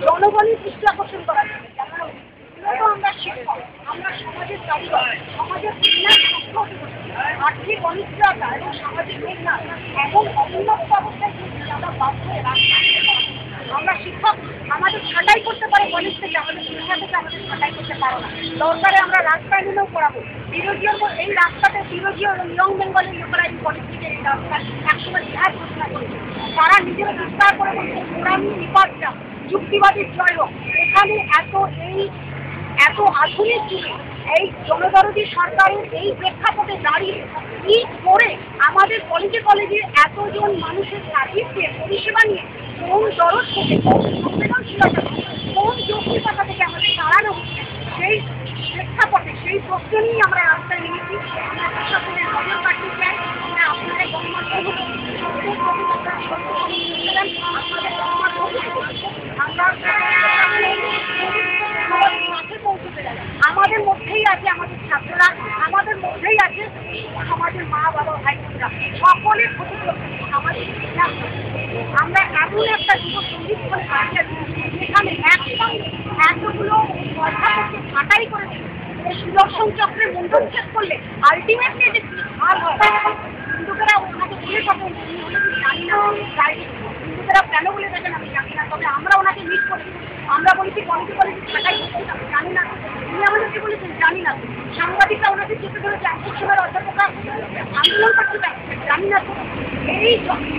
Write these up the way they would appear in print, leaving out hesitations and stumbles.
জনগণের দৃষ্টি আকর্ষণ করার জন্য। আমরা শিক্ষক, আমরা সমাজের কারিগর, সমাজের আর্থিক অনিশ্চয়তা এবং সামাজিক মেঘনাথ এমন অবনত অবস্থায় আমরা বাধ্য হয়ে আমরা শিক্ষক আমাদের ছাঁটাই করতে পারে কলেজ থেকে, আমাদের শিক্ষা থেকে আমাদের ছাঁটাই করতে পারো না। দরকারে আমরা রাস্তায় নেমেও পড়াবো। বিরোধীয় এই রাস্তাতে বিরোধীয় ইয়ং বেঙ্গলের লোকেরা এই কলেজ থেকে এই রাস্তায় একসময় ইতিহাস ঘোষণা করেছে। তারা নিজেরা চিৎকার করে বলছে কোরআনী নিপাতটা যুক্তিবাদীর জয় হোক। এখানে এত আধুনিক যুগে এই জনদরদী সরকারের এই প্রেক্ষাপটে দাঁড়িয়ে কি করে আমাদের কলেজে এতজন মানুষের সার্ভিস দিয়ে পরিষেবা নিয়ে কোন দরদ থেকে কোন সংবেদনশীলতা কোন যৌক্তিকতা থেকে আমাদের দাঁড়ানো হচ্ছে, সেই প্রেক্ষাপটে সেই প্রশ্ন নিয়েই আমরা রাস্তায় নেমেছি। আমরা প্রশাসনের নজর কাটতে চাই। আমরা আপনাদের গণমাধ্যম আমাদের মধ্যেই আছে আমাদের ছাত্ররা, আমাদের মধ্যেই আছে সমাজের মা বাবা ভাই বোনরা, সকলের ক্ষতিগ্রস্ত আমাদের। আমরা এমন একটা যুব সঙ্গীত করে যেখানে একসঙ্গে এতগুলো অধ্যাপককে ছাঁটাই করেছে। সুদর্শন চক্রে মন্ডচ্ছেদ করলে আলটিমেটলি যে হাল হয়, হিন্দুকেরা ওনাকে বলে থাকেন জানি না, হিন্দুকেরা কেন বলে থাকেন আমি জানি না, তবে আমরা ওনাকে মিস করছি। আমরা বলেছি কলেজে ছাঁটাই করছি জানি না, উনি আমাদেরকে বলেছেন জানি না। সাংবাদিকরা ওনাকে চেপে ধরেছে, আকর্ষণের অধ্যাপকরা আন্দোলন করতে জানি না। এই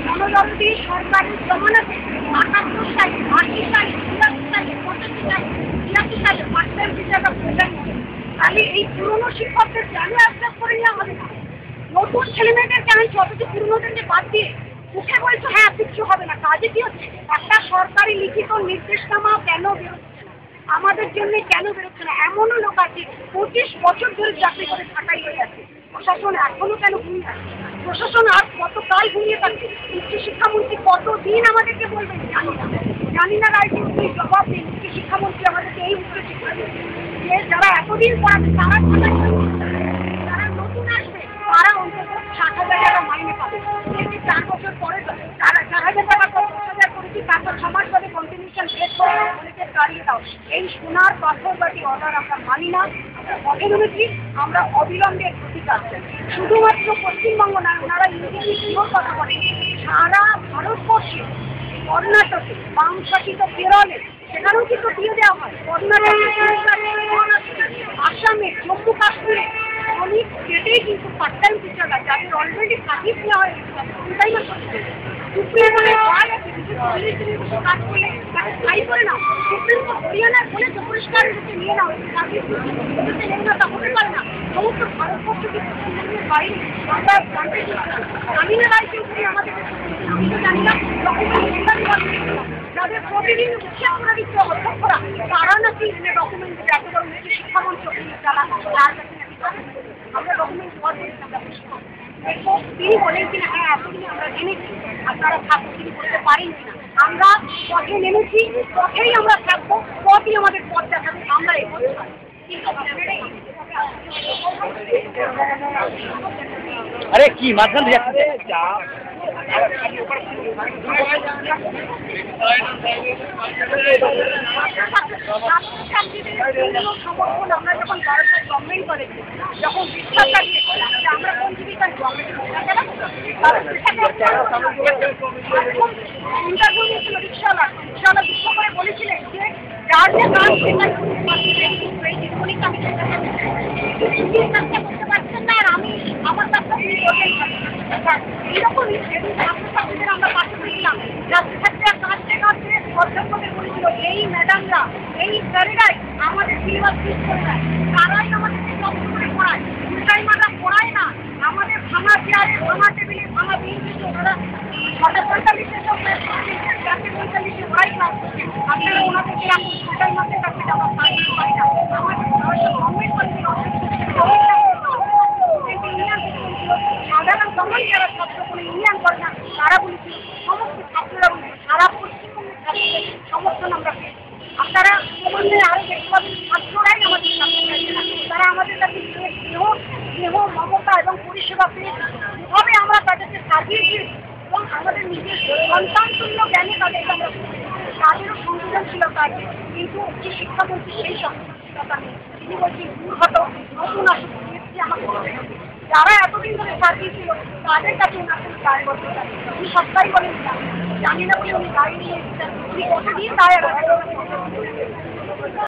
জনদরদী সরকারের জমানাতে ৭৮ সালে ৮০ সালে ৮২ সালে ৮৫ সালে ৮৬ সালে ফার্স্ট টাইম টিচাররা প্রেজেন্ট করে। তাহলে এই পুরনো শিক্ষকদের কেন অ্যাকসেপ্ট করে নেওয়া হবে না? নতুন ছেলেমেয়েদের কেন অথচ পুরনোদেরকে বাদ দিয়ে উঠে বলছে হ্যাঁ কিচ্ছু হবে না? কাজে কি হচ্ছে? একটা সরকারি লিখিত নির্দেশনামা কেন বেরোচ্ছে আমাদের জন্য, কেন বেরোচ্ছে না? এমনও লোক আছে ২৫ বছর ধরে চাকরি করে ছাঁটাই হয়ে যাচ্ছে। প্রশাসন এখনো কেন ঘুমিয়ে আছে? প্রশাসন আর কতকাল ঘুমিয়ে থাকবে? উচ্চশিক্ষামন্ত্রী কতদিন আমাদেরকে বলবেন জানি না রাজনীতি জবাব নেই। উচ্চশিক্ষামন্ত্রী আমাদেরকে এই উচ্চশিক্ষা যে যারা এতদিন পড়াবে তারা ছাঁটাই করবে, যারা নতুন আসবে তারা অন্তত ৬০,০০০ টাকা মাইনে পাবে। ৪ বছর পরে তারা ৪,০০০ টাকা ১০,০০০ করেছি, তারপর ৬ মাস পরে কন্টিনিউশন শেষ করে কলেজে দাঁড়িয়ে দাও। এই সোনার পাথরবাটি অর্ডার আমরা মানি না। আমরা পথে নেমেছি, আমরা অবিলম্বে প্রতিকার চাই। শুধুমাত্র পশ্চিমবঙ্গ নয়, ওনারা ইন্ডিয়ার কথা বলেন সারা ভারতবর্ষে, কর্ণাটকে, বাম শাসিত কেরলে সেখানেও কিন্তু দিয়ে দেওয়া হয়। কর্ণাটকে, আসামে, জম্মু কাশ্মীরে অনেক স্টেটেই কিন্তু পার্ট টাইম টিচাররা যাদের অলরেডি সার্ভিস নেওয়া হয়েছে ফুলটাইম সুপ্রিম কোর্টে কাজ করলে তাকে স্থায়ী করে না। সুপ্রিম কোর্ট হরিয়ানার বলেছে পরিষ্কার রূপে নিয়ে নাও, সার্ভিস তা হতে পারে না। সমস্ত ভারতবর্ষ কি পশ্চিমবঙ্গের বাইরে আমরা জানতে জানি না রাজ্যে আমাদের আমি তো জানি না যাদের প্রতিদিন উৎসাহ করে দিচ্ছে অধ্যক্ষরা তারা নাকি ডকুমেন্ট এত বড় শিক্ষামন্ত্রী যারা আমরা ডকুমেন্ট তিনি বলেন কিনা হ্যাঁ এতদিন আমরা জেনেছি আপনারা থাকবো, তিনি করতে পারেন কিনা। আমরা পথে নেমেছি, পথেই আমরা থাকবো, পথই আমাদের পথ দেখাবে, আমরা এগোতে পারি। আরে কি মাঝখান সমর্থন আমরা যখন ভারতের গভর্নমেন্ট করেছি, যখন বিশ্বাসটা দিয়েছি আমরা কোন জীবিকার ইন্টারভিউ নিয়েছিল রিক্সাওয়ালা দুঃখ করে বলেছিলেন যে যার যে কাজ সেটাই পরীক্ষা করতে পারছেন না, আর আমি আমার কাজটা তিনি করবেন এরকমই ছাত্রছাত্রীদের আমরা পাশে পেয়েছিলাম। ছাত্রছাত্রীরা কাঁদতে কাঁদতে অধ্যাপকদের বলেছিল এই ম্যাডামরা এই স্যারেরাই আমাদের সিলেবাস ফিক্স করে দেয়, তারাই আমাদেরকে কষ্ট করে পড়ায়। ফুলটাইমাররা পড়ায় না, আমাদের ভাঙা চেয়ারে ভাঙা টেবিলে ভাঙা বেঞ্চে ওনারা ৬:৪৫-এর সময় ৪:৪৫-এ পড়াই ক্লাস করছে। আপনারা ওনাদেরকে রাখুন, ফুলটাইমারদের কাছে যাওয়া সাহায্য পাই না। আমাদের গভর্নমেন্ট কলেজের সাধারণ সমাজ যারা ছাত্র কোনো ইউনিয়ন করে না তারা বলেছিল, সমস্ত ছাত্ররা বলেছিল সারা পশ্চিমবঙ্গের ছাত্রদের সমর্থন আমরা পেয়েছি। আপনারা সম্বন্ধে আরও দেখতে পাবেন ছাত্ররাই আমাদের সাথে তারা আমাদের কাছে স্নেহ মমতা এবং পরিষেবা পেয়েছে। তবে আমরা তাদেরকে সাজিয়ে দিয়েছি এবং আমাদের নিজের সন্তান তুল্য জ্ঞানে তাদেরকে আমরা তাদেরও সৃজনশীলতা আছে, কিন্তু উচ্চ শিক্ষামন্ত্রী সেই সৃজনশীলতা নেই। তিনি বলছেন দুর্গত নতুন আসুন আমাকে বলে দেবে। যারা এতদিন ধরে চাকরি ছিল তাদের কাছে ওনার কোনো দায়বদ্ধতা নেই। উনি সবটাই বলেন জানি না বলে উনি গাড়ি নিয়ে উনি কতদিন দায়ের